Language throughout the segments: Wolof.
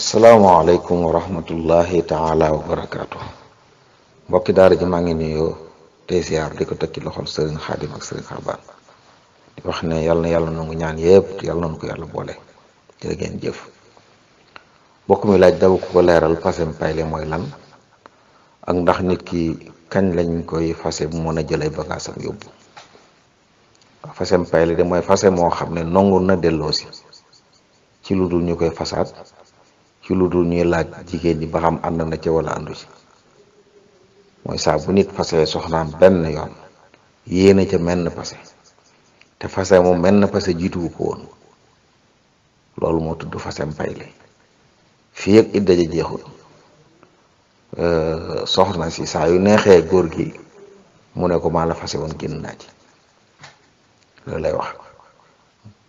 asalaamaaleykum wa rahmatullahi taala wa barakaatu. Mbokki daara ji maa ngi nuyoo tey ziar di ko teg ci loxol sëriñ Xaadim ak sëriñ Xabaan di wax ne yàlla na yàlla nangu ñaan yépp yàlla nañu ko yàlla boole jërë ngeen jëf. mbokk mi laaj daw ko leeral fasem payle mooy lan ak ndax nit ki kañ lañ koy fase bu mën a jëlay bagaasam yóbbu. fasem payle de mooy fase moo xam ne nangu na delloosi ci lu dul ñu koy fasaat, ci lu dul ñuy laaj jigéen ñi ba xam ànd na ci wala àndu ci. mooy saa bu nit fase soxnaam benn yoon yéene ca menn pase te fase moom menn pase jiituwu ko woon, loolu moo tudd fasem payle. fii ak idda ji jeexul soxna si saa yu neexee góor gi mu ne ko maa la fase woon génn naa ci, loolu lay wax.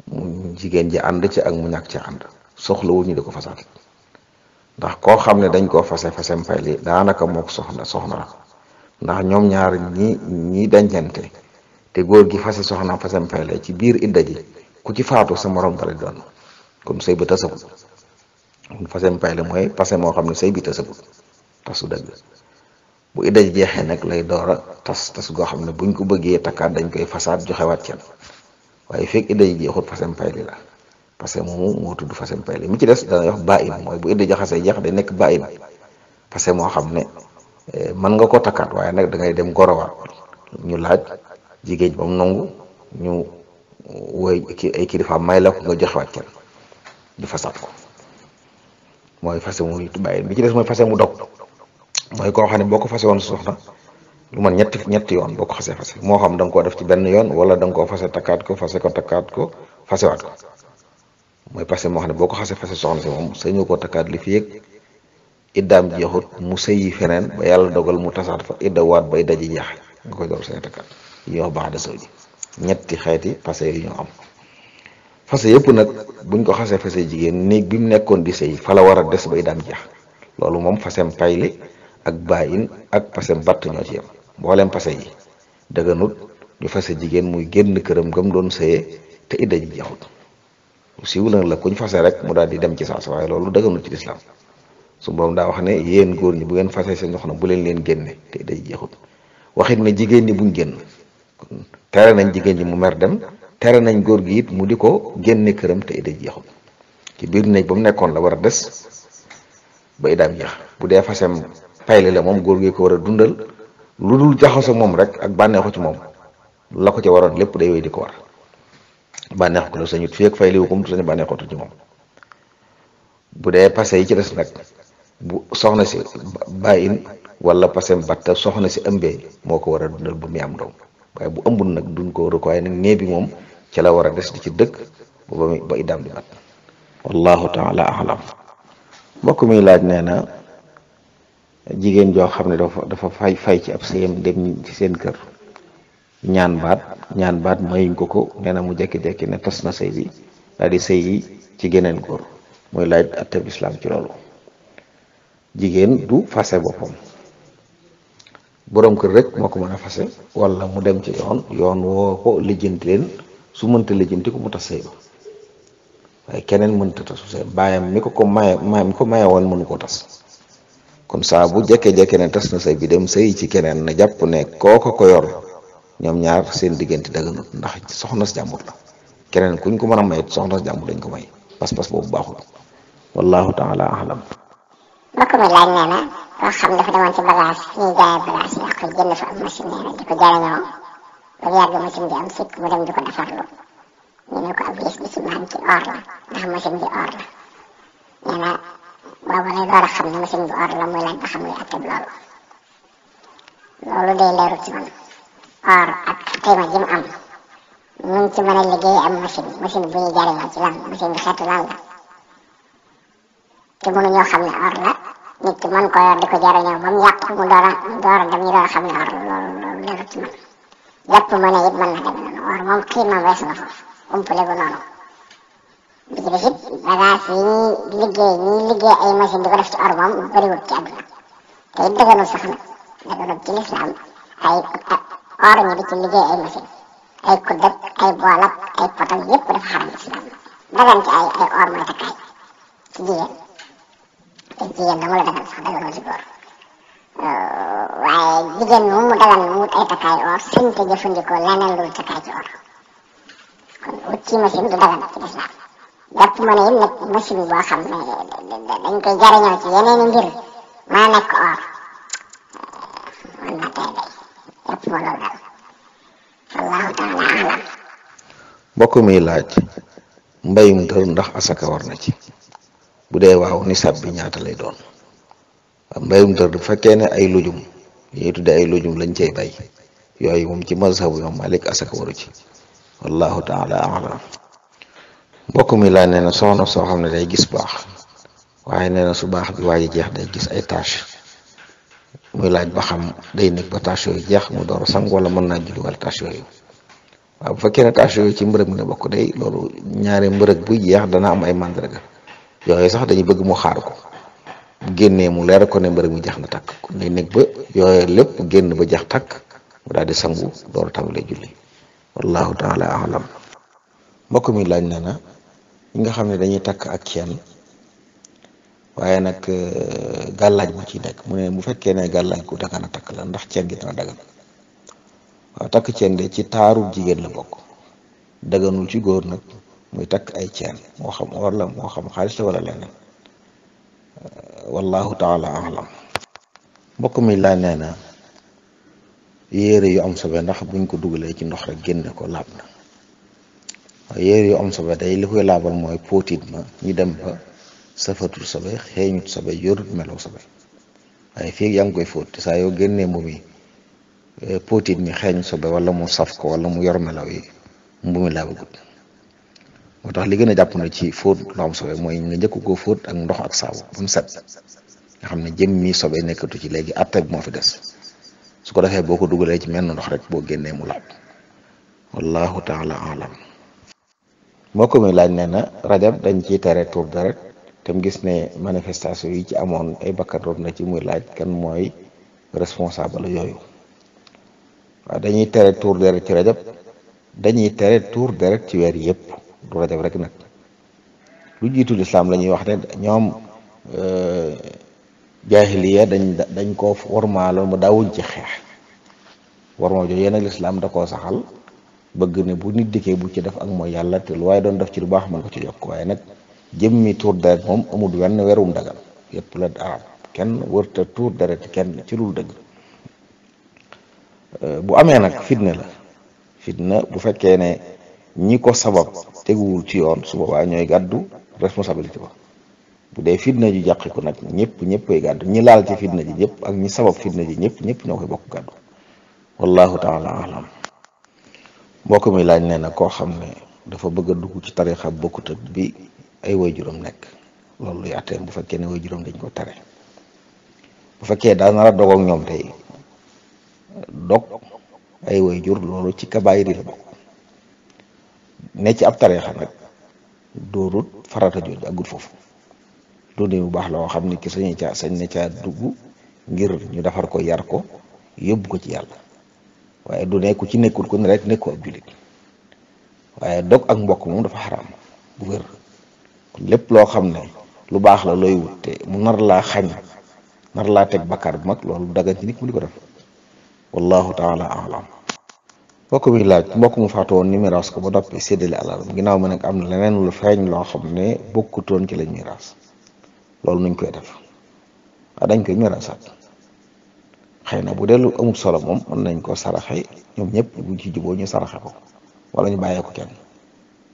mu jigéen ji ànd ci ak mu ñàkk ci ànd soxlawul ñu di ko fasaat, ndax koo xam ne dañ koo fasem payle daanaka mook soxna la, ndax ñoom ñaar ñi dencante te góor gi fase soxna fasem payle ci biir idda ji ku ci faatu sa morom dara doon, kon sëy ba tasagul. fasem payle mooy fase moo xam ne sëy bi tasagul, tasu dëgg. bu idda ji jeexee nag lay door a tas goo xam ne buñ ko bëggee takkaat dañ koy fasaat joxewaat kenn, waaye fekk idda ji jeexut fasem payle la. parce que moomu moo tudd fasem payle. mi ci des dana wax baa in, mooy bu idda jaxasee jeex day nekk baa in, parce que moo xam ne mën nga ko takkaat waaye nag da ngay dem gorowaat, ñu laaj jigéen ba mu nangu ñu woy ay kilifa may la ko nga joxewaat kenn di fasaat ko, mooy fase mu baa in. bi ci des mooy fase mu dog, mooy koo xam ne boo ko fase woon soxna lu man ñetti yoon boo ko xasee fase, moo xam da nga koo def ci benn yoon wala da nga koo fase takkaat ko takkaat ko fasewaat ko. mooy parce que moo xam ne boo ko xasee fase soxna si moom sañu koo takkaat li fi yëg iddaam jeexut mu sëyi feneen ba yàlla dogal mu tasaat fa idda waat bay daji jeex nga koy door sañ takkaat yi ñuy wax baax da sëw ji. ñetti xeeti fase yu ñu am. fase yëpp nag buñ ko xasee fase jigéen néeg bi mu nekkoon di sëy fa la war a des ba iddaam jeex, loolu moom fasem payle ak baayin ak fasem batt ñoo ci yem. mboolem fase yi dëgganut ñu fase jigéen muy génn këram gam doon sëyee te idda ji jeexut. siiw nag la kuñ fase rek mu daal di dem ci saasa, waaye loolu dëgganut ci lislaam. su boobu daa wax ne yéen góor ñi bu ngeen fase seen soxna bu leen génne te idda ji jeexut. waxit ne jigéen ñi buñ génn, tere nañ jigéen ñi mu mer dem, tere nañ góor gi it mu di ko génne këram te idda ji jeexut. ci biir néeg ba mu nekkoon la war a des ba iddaam jeex. bu dee fasem payle la moom góor gi ko war a dundal, lu dul jaxasoo moom rek ak bànneexu ci moom la ko ca waroon lépp day wéy di ko war. bànneexu ko la sañut fii ak fay liwu ko mu sañu bànneexutu ci moom. bu dee passé yi ci des nag bu soxna si bàyyin wala passé batta soxna si ëmbee moo ko war a dundal bu muy am doom, waaye bu ëmbul nag duñ ko war a ko, waaye nag nee bi moom ci la war a des di ci dëkk ba iddaam di mat. wallahu taala alam. mbokk mi laaj nee na jigéen joo xam ne dafa fay ci ab sëyam dem ci seen kër ñaan baat mayuñ ko nee na mu jekki-jekki ne tas na sëy bi daal di sëy yi ci geneen góor. mooy laaj atteb islam ci loolu. jigéen du fase boppam, boroom kër rek moo ko mën a fase, wala mu dem ci yoon woo ko lijjanti leen, su mënta lijjanti ko mu tas sëy ba, waaye keneen mënta tasu sëy. baayam mi ko maye woon mënu koo tas. kon saa bu jekke-jekke ne tas na sëy bi dem sëy ci keneen na jàpp ne kooko ko yor, ñoom ñaar seen diggante daganut, ndax soxna si jàmbur la. keneen kuñ ko mën a mayit soxna si jàmbur lañ ko may. pas-pas boobu baaxul. wallahu taala alam. mbokk mi laaj nee na koo xam dafa demoon ci bagage fi ñuy jaayee bagage yi ak jënd fa am machine nee na di ko jariñoo ba yàgg machine bi am sikk mu dem di ko defarlu, ñu ne ko ab gis bi ci maan ci or la ndax machine bi or la. nee na boobu lay door a xam ne machine bi or la, muy laaj ba xam luy atteb loolu. loolu day leerul ci man. or ak xayma ji mu am ñu ci mën a liggéey am machine bu ñuy jariñoo ci lan, machine bi xeetu lan la te mënuñoo xam ne or la, nit ki mën ko yor di ko jariñoo ba mu yàqu mu door a dem ñu door a xam ne or la. loolu leerul ci man. jàpp ma ne it mën na dem noonu. or moom xiimam wees na foofu, umpale gu noonu. bi ci des it bagage yi ñuy liggéey ay machine di ko def ci or moom bëriwul ci àdduna te it dëgganul sax nag, dëgganul ci lislaam ay or ñi di ci liggéey ay machine, ay kudd ak ay bool ak ay pot ak yëpp dafa xaram lislaam. dagan ci ay or mooy takkaay ci jigéen te jigéen dama la dagan sax daganoo ci góor waaye jigéen moom mu dagan mu wut ay takkaay or sañ te jëfandikoo leneen lu takkaay ci or kon wut ci machine du dagan ci lislaam jàpp ma ne it nag machine boo xam ne dañ koy jariñoo ci yeneen i mbir maa nekk or man na tey day jàpp ma loolu daal wallahu taala alam. mbokk mi laaj mbayum dër ndax asaka war na ci bu dee waaw nisab bi ñaata lay doon. mbayum dër bu fekkee ne ay lujum yi tudde ay lujum lañ cey bay yooyu moom ci mazhabu Imam Malik asaka waru ci wallahu taala alam. mbokk mi laaj nee na soxna soo xam ne day gis baax waaye nee na su baax bi waaji jeex day gis ay tache muy laaj ba xam day nekk ba tache yooyu jeex mu door a sang wala mën naa julliwal tache yooyu. waaw bu fekkee ne tache yooyu ci mbërëg mi la bokk day loolu ñaari mbërëg buy jeex dana am ay mandarga yooyu sax dañuy bëgg mu xaar ko bu génnee mu leer ko ne mbërëg mi jeex na takk kon day nekk ba yooyu lépp génn ba jeex takk mu daal di sangu door a tàmbalee julli wallahu taala alam. mbokk mi laaj na na ñi nga xam ne dañuy takk ak ceen waaye nag gàllaaj bu ci nekk mu ne bu fekkee ne gàllaaj ku dagan a takk la ndax ceen gi dana dagan. waaw takk ceen de ci taaru jigéen la bokk daganul ci góor nag muy takk ay ceen moo xam or la moo xam xaalis la wala leneen wallahu taala alam. mbokk mi laaj nee na yére yu am sobe ndax buñ ko dugalee ci ndox rek génne ko laab na. waaw yére yu am sobe day li koy laabal mooy póotit ma ñu dem ba safatul sobe xeeñut sobe yorut melow sobe waaye fii yaa ngi koy fóot te saa yoo génnee mbumi póotit mi xeeñ sobe wala mu saf ko wala mu yor melaw yi mbumi laabagut moo tax li gën a jàpp na ci fóot lu am sobe mooy nga njëkk koo fóot ak ndox ak saabu ba mu set nga xam ne jëm mi sobe nekkatu ci léegi atteg moo fi des su ko defee boo ko dugalee ci menn ndox rek boo génnee mu laab wallahu taala alam. mbokk mi laaj nee na rajab dañ ciy tere tuur deret te mu gis ne manifestation yi ci amoon ay bakkan root na ci muy laaj kan mooy responsable yooyu. waaw dañuy tere tuur deret ci rajab dañuy tere tuur deret ci weer yëpp du rajab rek nag lu jiitu lislaam la ñuy wax ne ñoom jaahiliya dañ koo warmaaloon mu daawuñ ci xeex warma jooju nag lislaam da koo saxal bëgg ne bu nit dikkee bu ci def ak mooy yàlla te lu waaye doon def ci lu baax mën ko ci yokk waaye nag jëmmi tuur deret moom amul wenn werum dagal yëpp la arab kenn wërta tuur deret kenn ci lu dëgg. bu amee nag fitna bu fekkee ne ñi ko sabab teguwul ci yoon su boobaa ñooy gàddu responsabilité ba bu dee fitna ji jàqiku nag ñëpp koy gàddu ñi laal ci fitna ji ñëpp ak ñi sabab fitna ji ñëpp ñoo koy bokk gàddu wallahu taala alam. mbokk mi laaj nee na koo xam ne dafa bëgg a dugg ci tarixa bokkut ak bi ay waajuram nekk loolu luy àtteem bu fekkee ne waajuram dañ ko tere bu fekkee daa nar a dog ak ñoom tey dog ay waajur loolu ci kabaayir yi la bokk ne ci ab tarixa nag dóorut farata jooju aggut foofu dundin bu baax la woo xam ni ki sañ ne caa dugg ngir ñu defar ko yar ko yóbbu ko ci yàlla waaye du nekku ci nekkul ko ne rek nekku ab jullit waaye dog ak mbokk moom dafa xaraam bu wér lépp loo xam ne lu baax la looy wut te mu nar laa xañ nar laa teg bakkaar bu mag loolu dagan ci nit mu di ko def wallahu taala alam. mbokk mi laaj mbokk mu faatu woon ni miraas ko ba noppi séddale alalam ginnaaw ma nag am na leneen lu feeñ loo xam ne bokkutoon ci lañ miraas loolu nuñ koy def waaw dañ koy miraasaat xëy na bu dee lu amul solo moom mën nañ ko saraxe ñoom ñëpp buñ ci juboo ñu saraxe ko wala ñu bàyyee ko kenn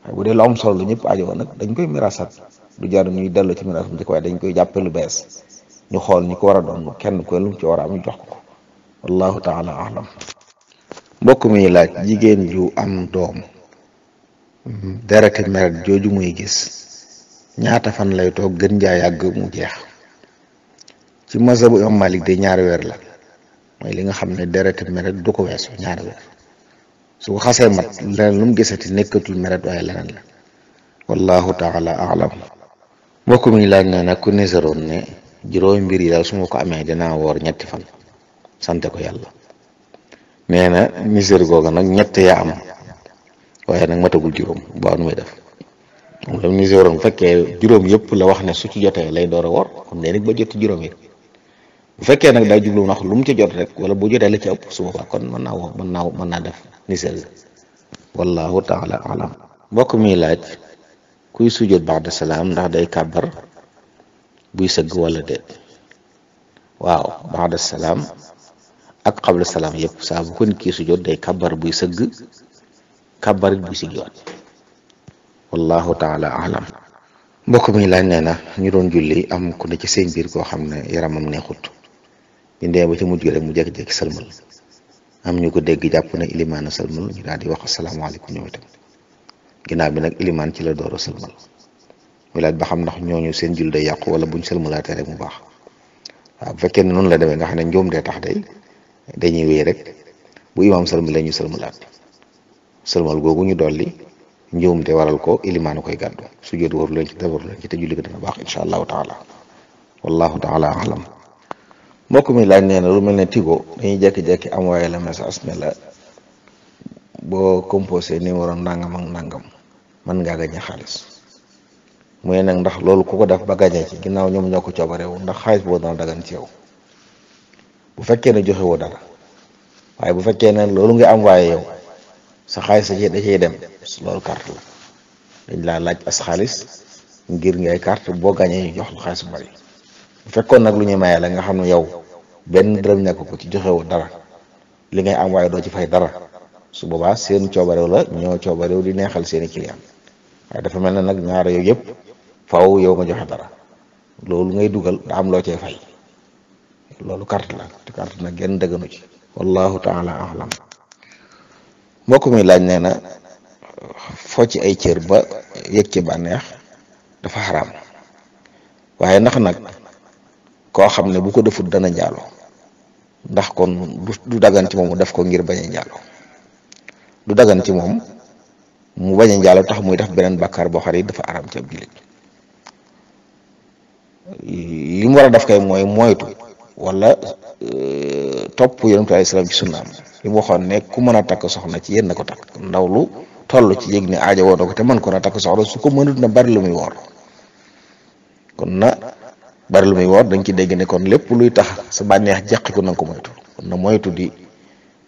waaye bu dee lu am solo lu ñëpp aajo nag dañ koy miraasaat du jar ñuy dellu ci miraas bu njëkk waaye dañ koy jàppe lu bees ñu xool ñi ko war a doon kenn ku lu mu ci war a am ñu jox ko wallahu taala alam. mbokk mi laaj jigéen ju am doom dereti meret jooju muy gis ñaata fan lay toog gën jaa yàgg mu jeex. ci mazhabu Imam Malik de ñaari weer la mooy li nga xam ne dereti meret du ko weesu ñaari weer su ko xasee mat leneen lu mu gisati nekkatul meret waaye leneen la wallahu taala alam. mbokk mi laaj na nag ku niseroon ne juróomi mbir yi daal su ma ko amee dinaa woor ñetti fan sante ko yàlla nee na niser googa nag ñett yaa am waaye nag matagul juróom baa nu muy def moom lam nisé waroon bu fekkee juróom yëpp la wax ne su ci jotee lay door a woor kon nee nag ba jot juróom yi bu fekkee nag daa jublu ndax lu mu ci jot rek wala bu jotee la ci ëpp su boobaa kon mën naa woo mën naa def nisé wallahu taala alam. mbokk mi laaj kuy sujjóot ba'da salaam ndax day kàbbar buy sëgg wala déet. waaw ba'da salaam ak qabla salaam yëpp saa bu ko nit kii sujjóot day kàbbar buy sëgg kàbbar it buy siggiwaat wallahu taala alam. mbokk mi laaj nee na ñu doon julli am ku ne ci seen biir koo xam ne yaramam neexut ñu ndee ba ci mujj rek mu jékki-jékki sëlmal am ñu ko dégg jàpp na ilimaan a sëlmal ñu daal di wax asalaamaaleykum ñoom itam ginnaaw bi nag ilimaan ci la door a sëlmal muy laaj ba xam ndax ñooñu seen jul day yàqu wala buñ sëlmalaatee rek mu baax. waaw bu fekkee ne noonu la demee nga xam ne njoom dee tax dañuy wéy rek bu imaam sëlmal la ñu sëlmalaat sëlmal googu ñu dolli njuum te waral ko ilimaan koy gàddu sujjóot waru leen ci dara waru leen ci te julli ko dana baax incha allahu taala wallahu taala alam. mbokk mi laaj nee na lu mel ne Tigo dañuy jékki-jékki am waaye la message ne la boo composé numéro nangam ak nangam mën ngaa gañe xaalis muy nag ndax loolu ku ko def ba gañe ci ginnaaw ñoom ñoo ko coobarewu ndax xaalis boobu dana dagan ci yow bu fekkee ne joxe woo dara waaye bu fekkee ne loolu nga am waaye yow sa xaalis da cay dem loolu carte la dañ laa laaj as xaalis ngir ngay carte boo gañee ñu jox la xaalis bu bari bu fekkoon nag lu ñu maye la nga xam ne yow benn dërëm nekk ko ci joxewoo dara li ngay am waaye doo ci fay dara su boobaa seen coobarew la ñoo coobarew di neexal seeni client waaye dafa mel ne nag ñaar yooyu yëpp faaw yow nga joxe dara loolu ngay dugal da am loo cee fay loolu carte la te carte nag genn dëgganu ci wallahu taala alam. mbokk mi laaj nee na foo ci ay cër ba yëg ci bànneex dafa xaraam waaye ndax nag koo xam ne bu ko defut dana njaaloo ndax kon du dagan ci moom mu def ko ngir bañ a njaaloo du dagan ci moom mu bañ a njaaloo tax muy def beneen bàkkaar boo xam ne dafa xaraam ci ab jullit li mu war a def kay mooy moytu wala topp yonent bi alayhi salaam ci sunnaam li mu waxoon ne ku mën a takk soxna ci yéen na ko takk ndaw lu toll ci yëg ne aajo woo na ko te mën ko na takk soxna su ko mënut na bari lu muy woor kon na bari lu muy woor dañ ci dégg ne kon lépp luy tax sa bànneex jeqi ko na nga ko moytu kon na moytu di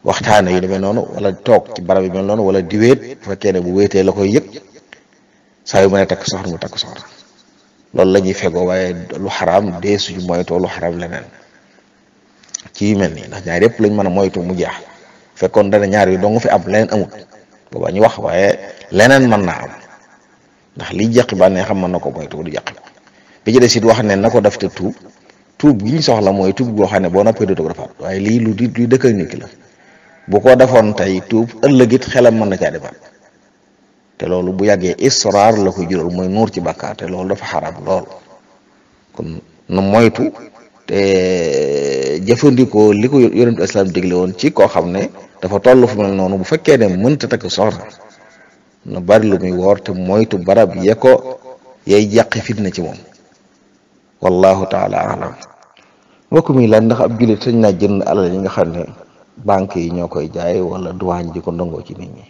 waxtaane yu demee noonu wala toog ci barab yu mel noonu wala di wéet bu fekkee ne bu wéetee la koy yëg saa yu mën a takk soxna mu takk soxna loolu la ñuy fegoo waaye lu xaraam dee suñu moytoo lu xaraam leneen ci yu mel nii ndax ñaar yëpp lañ mën a moytu mu jeex fekkoon dana ñaar yu dong fi am leneen amut boobaa ñu wax waaye leneen mën naa am ndax liy jeqi bànnee xam mën na ko moytu du jeqi bi ci des it wax ne na ko def te tuub gi ñu soxla mooy tuub goo xam ne boo noppee dootoo ko defaat waaye lii lu dëkkal nit ki la bu ko defoon tey tuub ëllëg it xelam mën na caa defaat te loolu bu yàggee israar la koy jural mooy nuur ci bàkkaar te loolu dafa xaraam lool kon nu moytu te jëfandikoo li ko yonentu islam digle woon ci koo xam ne dafa toll fu mel noonu bu fekkee ne mënta takk soxna na bari lu muy woor te moytu barab ya ko yay jàqi fitna ci moom wallahu taala alam. mbokk mi laaj ndax ab jullit sañ naa jënd alal yi nga xam ne banque yi ñoo koy jaay wala douane ji ko ndongoo ci nit ñi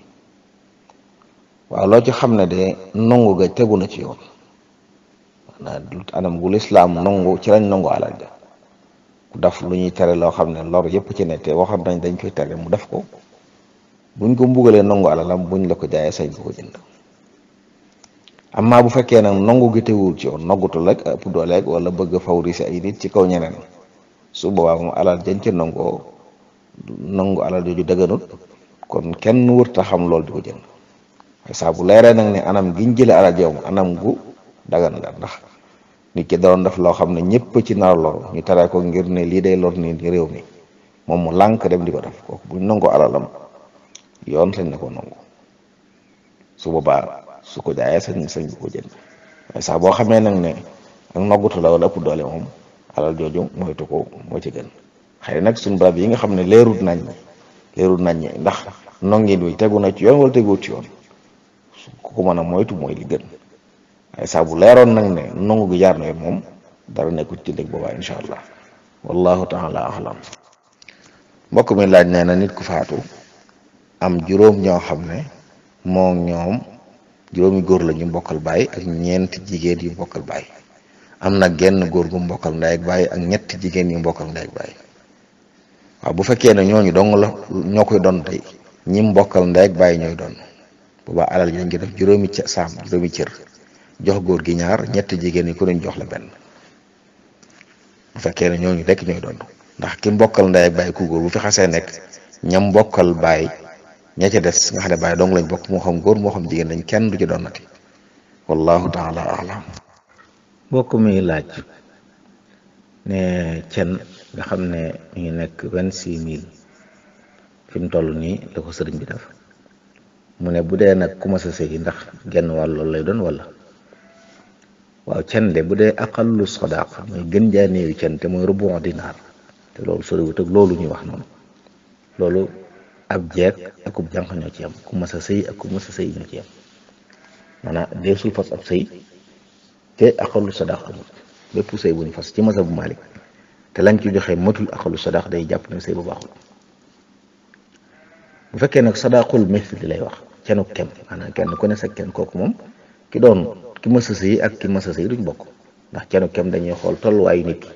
waaw loo ci xam ne de nongu ga tegu na ci yoon anam gu lislaam nongu ci lañ nongu alal ja ku def lu ñuy tere loo xam ne lor yëpp ci ne te waxoon nañ dañ koy tere mu def ko buñ ko mbugalee nongu alalam buñ la ko jaayee sañ ko jënd amma bu fekkee nag nongu gi teguwul ci yoon noggutul rek ëpp dooleeg wala bëgg a favoriser ay nit ci kaw ñeneen su boobaa moom alal jañ ci nongoo nangu alal jooju dëgganut kon kenn wërta xam loolu di ko jënd waaye saa bu leeree nag ne anam giñ jële alal joom anam gu dagan la ndax nit ki doon def loo xam ne ñëpp ci nar lor ñu tere ko ngir ne lii day lor ni réew mi moom mu lànk dem di ko def kooku buñ nangoo alalam yoon sañ na ko nangu su boobaa su ko jaayee sañ bu ko jënd waaye saa boo xamee nag ne ak noggutu la wala ëpp doole moom alal jooju moytu ko moo ci gën xëy nag suñu barab yi nga xam ne leerut nañ ndax nongin wi tegu na ci yoon wala teguwut ci yoon ku ko mën a moytu mooy li gën waaye saa bu leeroon nag ne nongu gi jaar na yoon moom dara nekkut ci ndég boobaa incha allah wallahu taala alam. mbokk mi laaj nee na nit ku faatu am juróom ñoo xam ne moom ñoom juróomi góor la ñu mbokkal baay ak ñeenti jigéen yu mbokkal baay. am na genn góor gu mbokkal ndey ak baay ak ñetti jigéen yu mbokkal ndey ak baay. waaw bu fekkee ne ñooñu dong la ñoo koy doon tey ñi mbokkal ndey ak baay ñooy doon boobaa alal ji dañ ko def juróomi juróomi cër jox góor gi ñaar ñetti jigéen yi ku ñu jox la benn. bu fekkee ne ñooñu rekk ñooy doon ndax ki mbokkal ndey ak baay ku góor bu fi xasee nekk ñam mbokkal baay ña ca des nga xam ne baay dong lañ bokk moo xam góor moo xam jigéen lañ kenn du ci doonati wallahu taala alam. mbokk mi laaj ne cen nga xam ne mi ngi nekk 26 000 fi mu toll nii la ko sëriñ bi def mu ne bu dee nag commencé sëy ndax genn wàll loolu lay doon wala. waaw cen de bu dee aqallu sadaq mooy gën jaa néewi cen te mooy rubu dinaar te loolu soriwut ak loolu ñuy wax noonu loolu ab jeeg ak ub jànq ñoo ci yam ku mas a sëy ak ku mas a sëy ñoo ci yam maanaam deesul fas ab sëy te aqallu sadaq amul bépp sëy bu ñu fas ci mazhab bu Maalik te lañ ci joxe matul aqallu sadaq day jàpp ne sëy bu baaxul. bu fekkee nag sadaqul misli lay wax cenu kem maanaam kenn ku ne sa kenn kooku moom ki doon ki mas a sëy ak ki mas a sëy duñ bokk ndax cenu kem dañuy xool tolluwaayu nit ki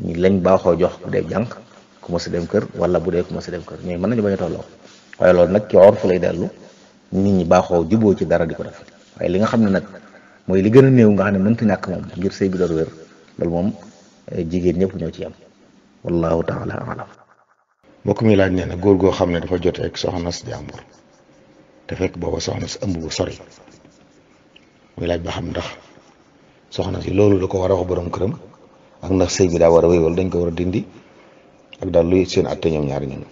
ñi lañ baaxoo jox bu dee jànq ku mas a dem kër wala bu dee ku mas a dem kër ñooy mën nañu bañ a tolloo waaye loolu nag ci orf lay dellu nit ñi baaxoo juboo ci dara di ko def waaye li nga xam ne nag mooy li gën a néew nga xam ne mënta ñàkk moom ngir sëy bi door wér loolu moom jigéen ñëpp ñoo ci yam wallahu taala alam. mbokk mi laaj nee na góor goo xam ne dafa jote ak soxna si jàmbur te fekk booba soxna si ëmb bu sori muy laaj ba xam ndax soxna si loolu da ko war a wax borom këram ak ndax sëy bi daa war a wéy wala dañ ko war a dindi ak daal luy seen atte ñoom ñaari ñoom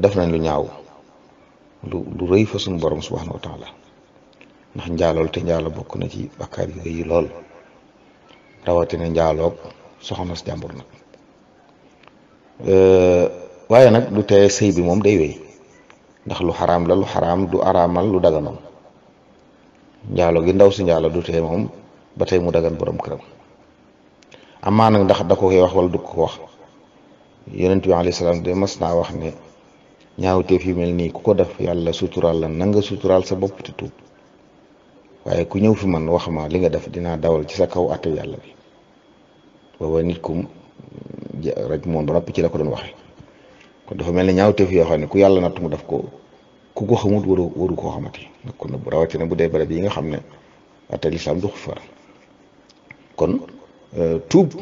def nañ lu ñaaw lu rëy fa suñu borom subhanahu wa taala ndax njaalool te njaalo bokk na ci bakkaar yu rëy yi lool rawatina njaaloog soxna si jàmbur nag waaye nag du tee sëy bi moom day wéy ndax lu xaraam la lu xaraam du araamal lu daganam njaalo gi ndaw si njaalo du tee moom ba tey mu dagan borom këram amaa nag ndax da ko koy wax wala du ko wax yonent bi alayhi salaam de mas naa wax ne ñaawteef yu mel nii ku ko def yàlla suturaal la na nga suturaal sa bopp te tuub waaye ku ñëw fi man wax ma li nga def dinaa dawal ci sa kaw àtte yàlla bi booba nit ku rek moom ba noppi ci la ko doon waxee kon dafa mel ne ñaawteef yoo xam ne ku yàlla natt mu def ko ku ko xamut waru koo xamati nag kon bu rawatina bu dee barab yi nga xam ne àtte lislaam du fa kon tuub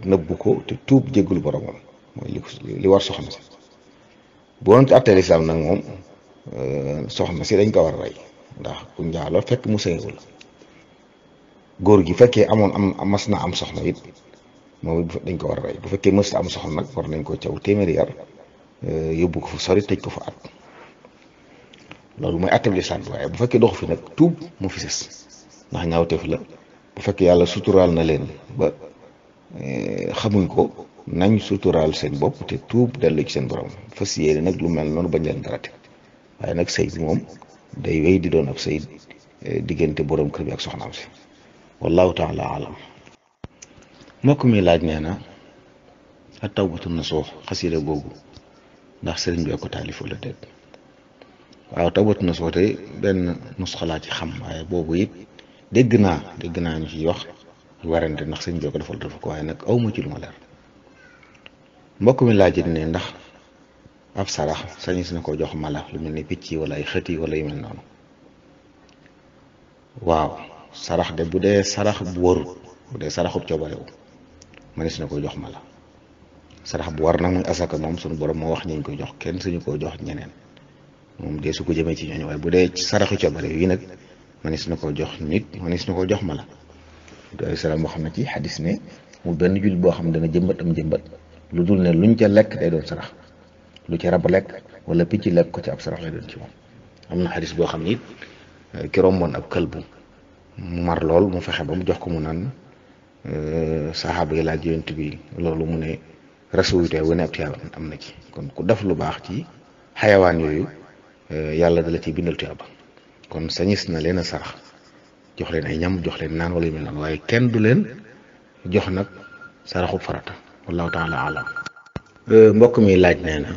nëbbu ko te tuub jéggul boromam mooy li war soxna si bu doon ci àtte lislaam nag moom soxna si dañ ko war a rey ndax ku njaaloo fekk mu sëyewul góor gi fekkee am mas na am soxna it moom dañ ko war a rey bu fekkee mës am soxna nag war nañ ko caw téeméeri yar yóbbu ko fu sori tëj ko fa at loolu mooy àtte lislaam bi waaye bu fekkee doxu fi nag tuub mu fi sës ndax ñaawteef la bu fekkee yàlla suturaal na leen ba xamuñ ko nañ suturaal seen bopp te tuub dellu ci seen borom fas yéene nag lu mel noonu bañ leen darate waaye nag sëy bi moom day wéy di doon ab sëy diggante borom kër bi ak soxnaam si wallahu taala alam. mbokk mi laaj nee na ak tawbatu nasuux xasida googu ndax sëriñ bi ko taalif wala déet. waaw tawbatu nasuux te benn nusxa laa ci xam waaye boobu it dégg naa ñu ci wax warante ndax sëriñ bi ko defal dafa ko waaye nag awma ci lu ma leer. mbokk mi laaj it ne ndax ab sarax sañis na ko jox mala lu mel ni picc yi wala ay xët yi wala yu mel noonu. waaw sarax de bu dee sarax bu warut bu dee saraxub coobarewu mënees na ko jox mala sarax bu war nag muy asaka moom sunu borom moo wax ñi ñu koy jox kenn suñu ko jox ñeneen moom dee su ko jëmee ci ñooñu waaye bu dee saraxu coobarewu yi nag mënees na ko jox nit mënees na ko jox mala. doy salaam boo xam ne ci xadis ne mu benn jullit boo xam ne dana jëmbat am jëmbat lu dul ne luñ ca lekk day doon sarax lu ci rab lekk wala picc lekk ko ci ab sarax lay doon ci moom. am na xadis boo xam ne it ki romboon ab këlbu mu mar lool mu fexe ba mu jox ko mu naan saxaaba yi laaj yonent bi loolu mu ne rasuwute wane ab tiyaaba am na ci kon ku def lu baax ci xayawaan yooyu yàlla dala ciy bindal tiyaaba kon sañis na leen a sarax jox leen ay ñam jox leen naan wala yu mel noonu waaye kenn du leen jox nag saraxub farata wallahu taala alam. mbokk mi laaj nee na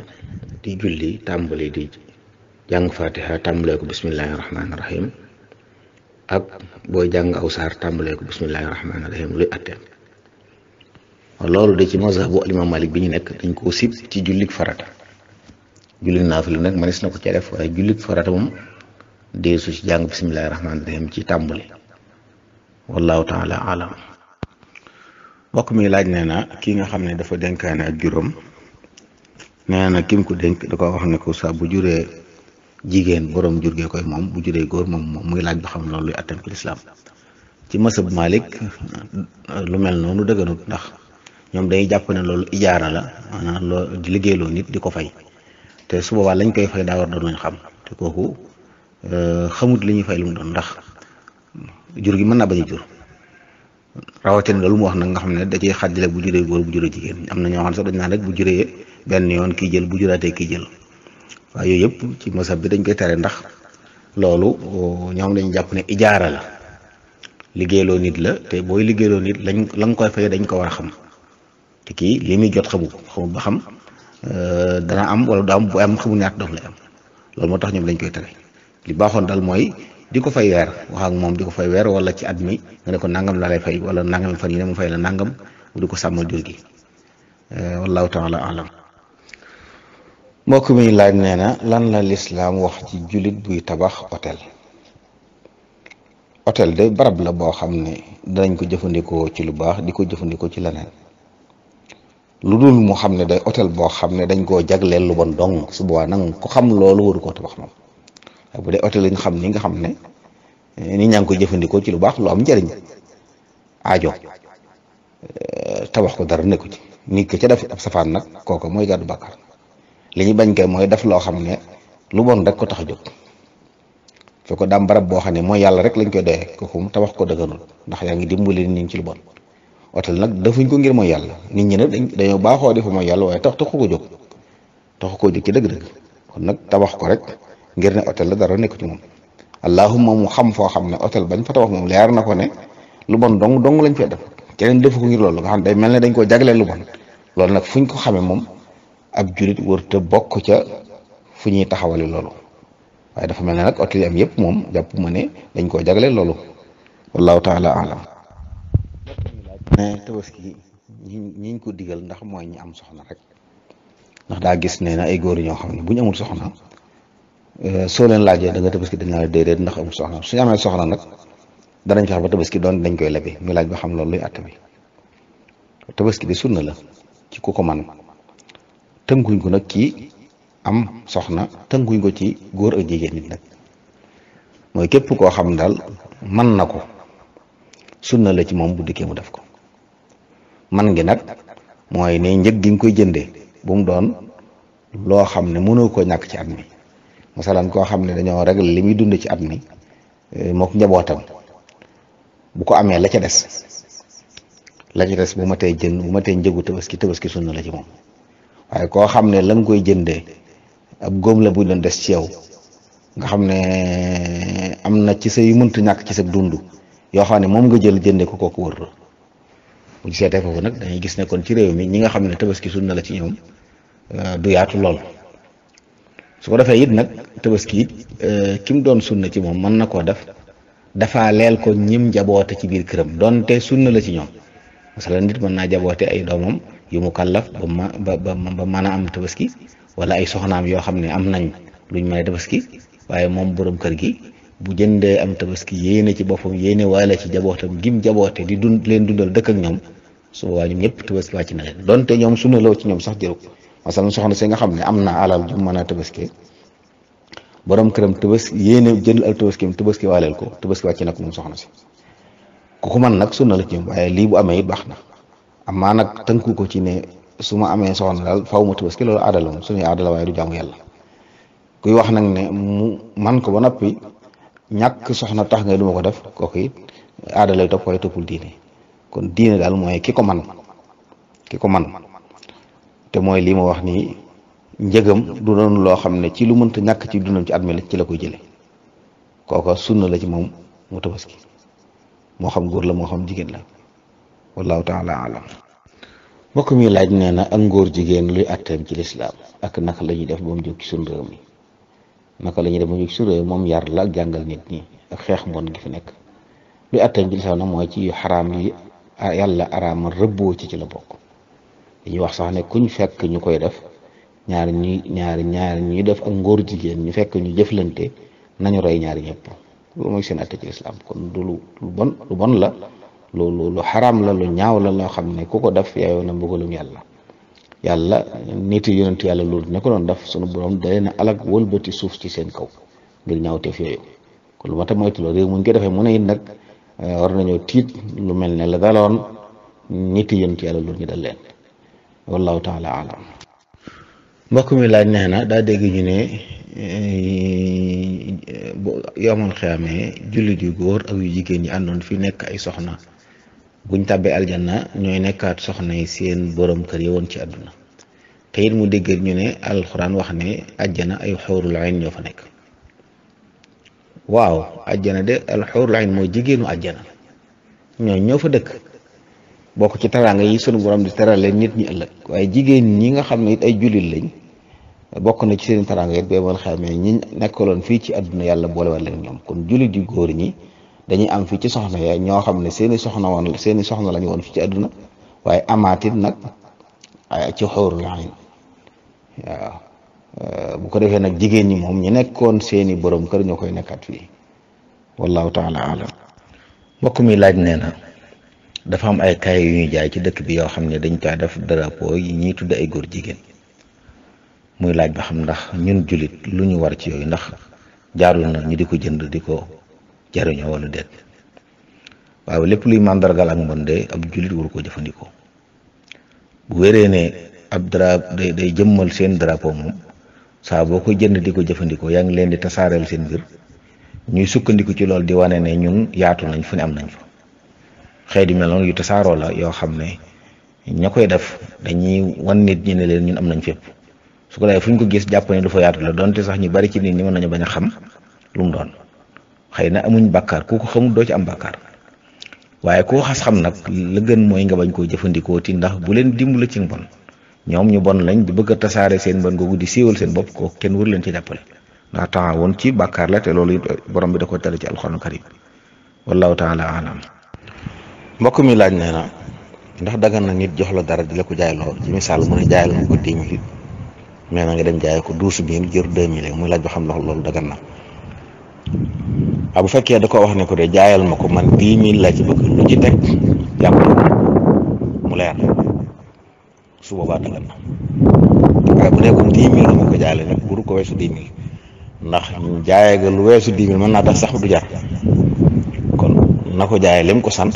di julli tàmbali di jàng fatiha tàmbalee ko bismillahi rahmaani rahim ak booy jàng aw saar tàmbalee ko bismillahi rahmaani rahim luy atteem. loolu de ci mazhabu imam Malik bi ñu nekk dañ koo sib ci jullik farata. jullik naafila nag manis na ko ca def waaye jullik farata moom deesu ci jàng bismillahi rahmaani rahim ci tàmbali. wallahu taala alam. mbokk mi laaj nee na kii nga xam ne dafa dénkaane ak juróom nee na kim ko dénk da ko wax ne ko saa bu juree jigéen borom jur gee koy moom bu juree góor moom muy laaj ba xam loolu luy atteem ci lislaam. ci masab Malik lu mel noonu dëgganut ndax ñoom dañuy jàpp ne loolu ijaara la maanaam loo di liggéeyloo nit di ko fay te su boobaa lañ koy fay daa war doon lañ xam te kooku xamut li ñuy fay lu mu doon ndax jur gi mën naa bañ a jur rawatina loolu mu wax nag nga xam ne da ciy xàjjale bu juree góor bu juree jigéen am na ñoo xam ne sax dañ naan rek bu juree benn yoon kii jël bu juraatee kii jël waaye yooyu yëpp ci masab bi dañ koy tere ndax loolu ñoom dañu jàpp ne ijaara la liggéeyloo nit la te booy liggéeyloo nit la nga koy fay dañ ko war a xam te kii li muy jot xamul ba xam dana am wala du am bu am xamul ñaata doom lay am loolu moo tax ñoom dañ koy tere li baaxoon daal mooy di ko fay weer wax ak moom di ko fay weer wala ci at mi nga ne ko nangam laa lay fay wala nangam fan yi ne mu fay la nangam mu di ko sàmmal jur gi wallahu taala alam. mbokk mi laaj nee na lan la lislaam wax ci jullit buy tabax hôtel de barab la boo xam ne danañ ko jëfandikoo ci lu baax di ko jëfandikoo ci leneen lu dul mu xam ne day hôtel boo xam ne dañ koo jagleel lu bon dong su boobaa nag ko xam loolu waru koo tabax moom waaye bu dee hôtel yi nga xam ne nit ñaa ngi koy jëfandikoo ci lu baax lu am njëriñ aajo tabax ko dara nekku ci nit ko ca def ab safaan nag kooku mooy gàddu bàkkaar li ñu bañ kay mooy def loo xam ne lu bon rek ko tax a jóg foo ko daam barab boo xam ne mooy yàlla rek lañ koy doyee kooku mu tabax ko dëgganul ndax yaa ngi dimbali nit ñi ci lu bon hôtel nag defuñ ko ngir mooy yàlla nit ñi nag dañoo baaxoo di fa mooy yàlla waaye taxu koo jóg ci dëgg-dëgg kon nag tabax ko rek ngir ne hôtel la dara nekku ci moom allahumma mu xam foo xam ne hôtel bañ fa tabax moom leer na ko ne lu bon dong lañ fee def keneen defu ko ngir loolu nga xam ne day mel ne dañ koo jagleel lu bon loolu nag fuñ ko xamee moom ab julit wërta bokk ca fu ñuy taxawale loolu waaye dafa mel ne nag hôtel yi am yëpp moom jàpp ma ne dañ koo jagleel loolu wallahu taala alam. ne tabaski ñiñ ko digal ndax mooy ñi am soxna rek ndax daa gis ne na ay góor ñoo xam ne bu ñu amul soxna soo leen laajee da nga tabaski dañ la déedéet ndax amul soxna suñu amee soxna nag danañ fexe ba tabaski doon dañ koy lebi ñu laaj ba xam loolu luy àtte bi tabaski bi sunna la ci ku ko man tënkuñ ko nag ci am soxna tënkuñ ko ci góor ak jigéen nit nag mooy képp koo xam daal man na ko sunna la ci moom bu dikkee mu def ko man ngi nag mooy ne njëg gi nga koy jëndee bu mu doon loo xam ne mënoo ko ñàkk ci at mi masalan koo xam ne dañoo réglé li muy dund ci at mi mook njabootam bu ko amee la ca des bu ma tee njëgu tabaski sunna la ci moom waaye koo xam ne la nga koy jëndee ab góom la bu doon des ci yow nga xam ne am na ci say mënta ñàkk ci sa dund yoo xam ne moom nga jël jëndee ko kooku wër bu ñu seetee foofu nag dañuy gis ne kon ci réew mi ñi nga xam ne tabaski sunna la ci ñoom du yaatu lool su ko defee it nag tabaski it ki mu doon sunna ci moom mën na koo def dafa leel ko ñim jaboote ci biir këram donte sunna la ci ñoom masalan nit mën naa jaboote ay doomam yu mu kàllaf ba mën a am tabaski wala ay soxnaam yoo xam ne am nañ luñ may tabaski waaye moom borom kër gi bu jëndee am tabaski yéene ci boppam yéene waale ci jabootam gim jaboote di leen dundal dëkk ak ñoom su boobaa ñoom ñëpp tabaski wàcc na leen donte ñoom sunna la ci ñoom sax jëru masalan soxna si nga xam ne am na alal ju mën a tabaski borom këram tabaski yéene jënd ak tabaski waaleel ko tabaski wàcc na ko moom soxna si ku ko man nag sunna la ci ñoom waaye lii bu amee it baax na amaa nag tënku ko ci ne su ma amee soxna daal faaw ma tabaski loolu aada la moom suñuy aada la waaye du jaamu yàlla kuy wax nag ne mu man ko ba noppi ñàkk soxna tax nga du ma ko def kooku it aada lay topp waaye toppul diine kon diine daal mooy ki ko man te mooy lii ma wax nii njëgam du doon loo xam ne ci lu mënta ñàkk ci dundam ci at mi ci la koy jële kooka sunna la ci moom mu tabaski moo xam góor la moo xam jigéen la wallahu taala alam. mbokk mi laaj nee na ak ngóor jigéen luy atteem ci lislaam ak naka la ñuy def ba mu jóg ci suñu réew mi naka la ñuy def mu su réew moom yar la ak jàngal nit ñi ak xeex mbon gi fi nekk. luy atteem ci lislaam nag mooy ci yu xaraam yi yàlla araamal rëbboo ci la bokk. dañuy wax sax ne kuñ fekk ñu koy def ñaari ñuy def ak ngóor jigéen ñu fekk ñu jëflante nañu rey ñaari ñëpp loolu mooy seen atte ci lislaam kon du lu bon la lu xaraam la lu ñaaw la loo xam ne ku ko def yaayoo na mbugalum yàlla nit yi yonent yàlla loolu ne ko doon def sunu borom day na alag wëlbati suuf ci seen kaw ngir ñaawteef yooyu kon lu ma ta moytu la réew muñ ko defee mu ne it nag war nañoo tiit lu mel ne la daloon nit yi yonent yàlla loolu ñu dal leen wallahu taala alam. mbokk mi laaj nee na daa dégg ñu ne yomal xiyaamee jullit yu góor ak yu jigéen ñi àndoon fi nekk ay soxna buñ tàbbee aljanna ñooy nekkaat soxna yi seen borom kër yi woon ci àdduna te it mu dégg ñu ne alxuraan wax ne àjjana ay xuurul ayn ñoo fa nekk. waaw àjjana de al xuurul ayn mooy jigéenu àjjana ñoo fa dëkk bokk ci teraanga yi sunu borom di terale nit ñi ëllëg waaye jigéen ñi nga xam ne it ay jullit lañ bokk na ci seen teraanga it bee mal xamee ñi nekkaloon fii ci àdduna yàlla boolewal leen ñoom kon jullit yu góor ñi dañuy am fii ci soxna ya ñoo xam ne seeni soxna lañu woon fii ci àdduna waaye amaatit nag ci xuurul ayn waaw bu ko defee nag jigéen ñi moom ñi nekkoon seeni borom kër ñoo koy nekkaat fii wallahu taala alam. mbokk mi laaj nee na dafa am ay kay yu ñuy jaay ci dëkk bi yoo xam ne dañ kaa def drapeau yi ñuy tudd ay góor jigéen muy laaj ba xam ndax ñun jullit lu ñu war ci yooyu ndax jaarul na ñu di ko jënd di ko jariñoo wala déet. waaw lépp luy màndargal ak mbon de ab jullit waru koo jëfandikoo bu wéree ne ab day jëmmal seen drapeau moom saa boo ko jënd di ko jëfandikoo yaa ngi leen di tasaareel seen mbir ñuy sukkandiku ci loolu di wane ne ñun yaatu nañ fu ne am nañ fa xeet yu mel noonu yu tasaaroo la yoo xam ne ña koy def dañuy wan nit ñi ne leen ñun am nañ fépp su ko defee fu ñu ko gis jàpp ne du fa yaatu la donte sax ñu bari ci nit ñi mën nañu bañ a xam lu mu doon xëy na amuñ bàkkaar ku ko xamul doo ci am bàkkaar waaye koo xas xam nag la gën mooy nga bañ koo jëfandikoo ti ndax bu leen dimbali ci mbon ñoom ñu bon lañ di bëgg a tasaare seen mbon googu di siiwal seen bopp ko kenn wër leen ci jàppale ndax temps woon ci bàkkaar la te loolu borom bi da ko tere ci alxuraan karim wallahu taala alam. mbokk mi laaj nee na ndax dagan na nit jox la dara di la ko jaay loo ci misaal mu ne jaayal ma ko 10 000 mais na nga dem jaay ko 12 000 jër 2 000 muy laaj ba xam loolu dagan na. bu fekkee da ko wax ne ko de jaayal ma ko man 10 000 laa ci bëgg lu ci teg jàpp mu leer su boobaa dagan na waaye bu dee ko 10 000 la ma ko jaayale nag buru ko weesu 10 000 ndax jaayee ga lu weesu 10 000 mën naa tax sax du jar kon na ko jaayee lim ko sant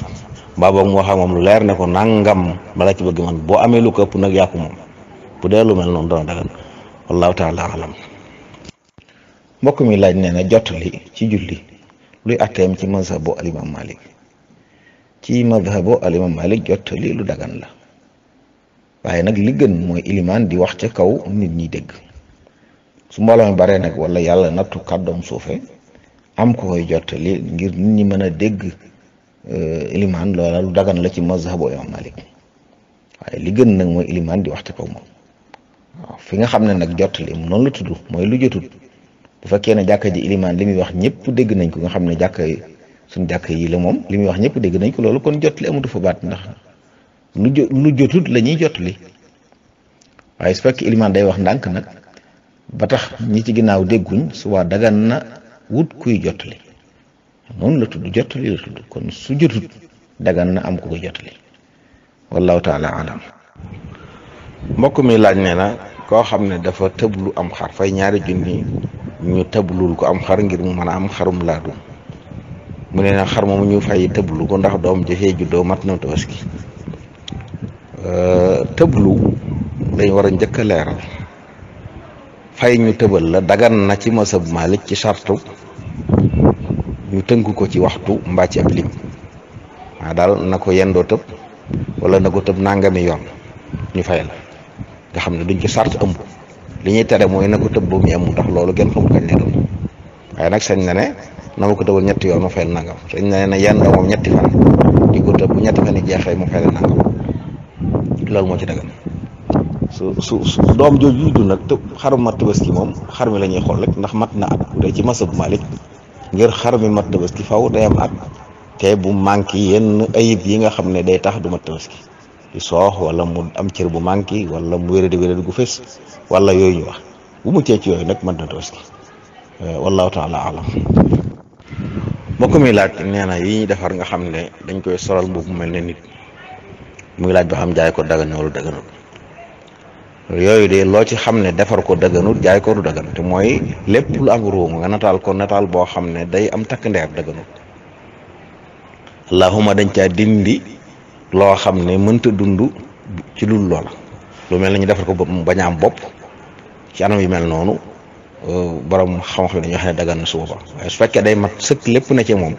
mbaa boog mu wax ak moom lu leer ne ko nangam bala ci bëgg man boo amee lu ko ëpp nag yaa ko moom bu dee lu mel noonu dana dagan wallahu taala alam. mbokk mi laaj nee na jottali ci julli luy atteem ci mazhabu alimam Malik. ci mazhabu alimam Malik jottali lu dagan la waaye nag li gën mooy ilimaan di wax ca kaw nit ñi dégg su mbooloo mi bare nag wala yàlla nattu kàddoom suufe am ko koy jottali ngir nit ñi mën a dégg ilimaan loola lu dagan la ci mazhabu imam Malik waaye li gën nag mooy ilimaan di wax ca kaw moom waaw fi nga xam ne nag jottali mu noonu la tudd mooy lu jotut bu fekkee ne jàkka ji ilimaan li muy wax ñëpp dégg nañ ko nga xam ne suñ jàkka yi la moom li muy wax ñëpp dégg nañ ko loolu kon jottali amatu fa baat ndax lu jotut la ñuy jottali waaye su fekkee ilimaan day wax ndànk nag ba tax ñi ci ginnaaw dégguñ su waa dagan na wut kuy jottali noonu la tudd jottali la tudd kon su jotut dagan na am ku koy jottali wallahu taala alam. mbokk mi laaj nee na koo xam ne dafa tëblu am xar fay ñaari junni ñu tëblul ko am xar ngir mu mën a am xarum laadum mu ne na xar moomu ñu fay tëblu ko ndax doom jafee juddoo mat na tabaski. tëblu dañ war a njëkk a leeral fay ñu tëbal la dagan na ci masab Malik ci sartu ñu tënk ko ci waxtu mbaa ci ab lim waa daal na ko yendoo tëb wala na ko tëb nangami yoon ñu fay la nga xam ne duñ ci sart ëmb li ñuy tere mooy na ko tëb ba mu ëmb ndax loolu gën xamu kañ lay doon waaye nag sañ na ne na ma ko tëbal ñetti yoon ma fay la nangam sañ na ne yendoo moom ñetti fan di ko tëb bu ñetti fan yi jeexee mu fay la nangam loolu moo ci dagan su doom jooju juddu nag te xarum mat tabaski moom xar mi la ñuy xool rek ndax mat na at bu dee ci masab Malik ngir xar mi mat tabaski faw day am at te bu manqué yenn ayib yi nga xam ne day tax du mat tabaski di soox wala mu am cër bu manqué wala mu wéradi gu fés wala yooyu ñu wax bu mu cee ci yooyu nag mat na tabaski wallahu taala alam. mbokk mi laaj nee na yi ñuy defar nga xam ne dañ koy solal mbubb mu mel ne nit muy laaj ba xam jaay ko dagan wala daganut yooyu de loo ci xam ne defar ko daganut jaay ko du dagan te mooy lépp lu am ruum nga nataal ko nataal boo xam ne day am takk ndeer daganut allahuma dañ caa dindi loo xam ne mënta dund ci lul loola lu mel ne ñu defar ko bañ a am bopp ci anam yu mel noonu borom xam-xam dañuy wax ne dagan na su boobaa waaye su fekkee day mat sëkk lépp na ci moom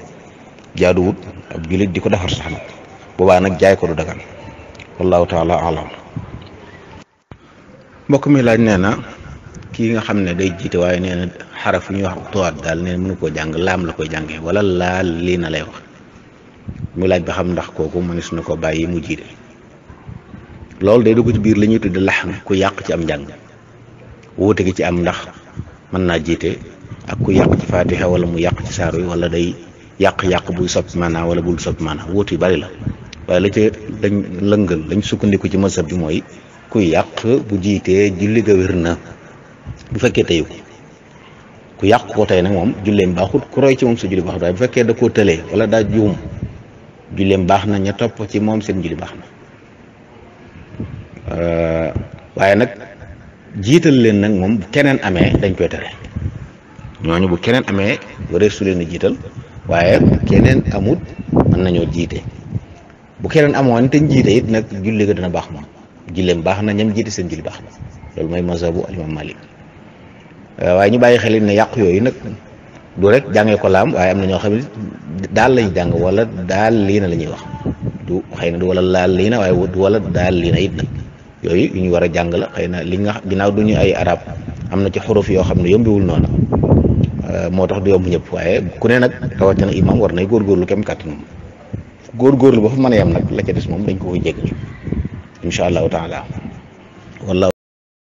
jaaduwut ab jullit di ko defar sax nag boobaa nag jaay ko du dagan wallahu taala alam. mbokk mi laaj nee na kii nga xam ne day jiite waaye nee na xaraf yu ñuy wax doot daal nee na mënu koo jàng laam la koy jàngee wala laal lii na lay wax muy laaj ba xam ndax kooku mënees na ko bàyyi mu jiite loolu day dugg ci biir li ñuy tudde laxn ku yàq ci am njàng wuute gi ci am ndax mën naa jiite ak ku yàq ci fatiha wala mu yàq ci saaru yi wala day yàq-yàq buy soppi maanaa wala bul soppi maanaa wuute yu bari la waaye la ci dañ lëngal lañ sukkandiku ci mazhab bi mooy kuy yàq bu jiitee julli ga wér na bu fekkee teyu ko ku yàq ko tey nag moom julleem baaxut ku roy ci moom sa julli baaxut waaye bu fekkee da koo tëlee wala daa juum julleem baax na ña topp ci moom seen julli baax na waaye nag jiital leen nag moom bu keneen amee dañ koy tere ñooñu bu keneen amee waree su leen a jiital waaye bu keneen amut mën nañoo jiite bu keneen amoon te jiite it nag julli ga dina baax moom julleem baax na ñam jiite seen julli baax na loolu mooy mazhabu alimam Malik waaye ñu bàyyi xel ne yàq yooyu nag du rek jàngee ko laam waaye am na ñoo xam ne daal lañ jàng wala daal lii na la ñuy wax du xëy na du wala laal lii na waaye du wala daal lii na it nag yooyu yu ñu war a jàng la xëy na li nga ginnaaw du ñu ay arab am na ci xuruf yoo xam ne yombiwul noonu moo tax du yomb ñëpp waaye ku ne nag rawatina imam war nay góorgóorlu kem kàttan moom góorgóorlu ba fa mën a yem nag la ca des moom dañ ko koy jéggal incha allahu taala wala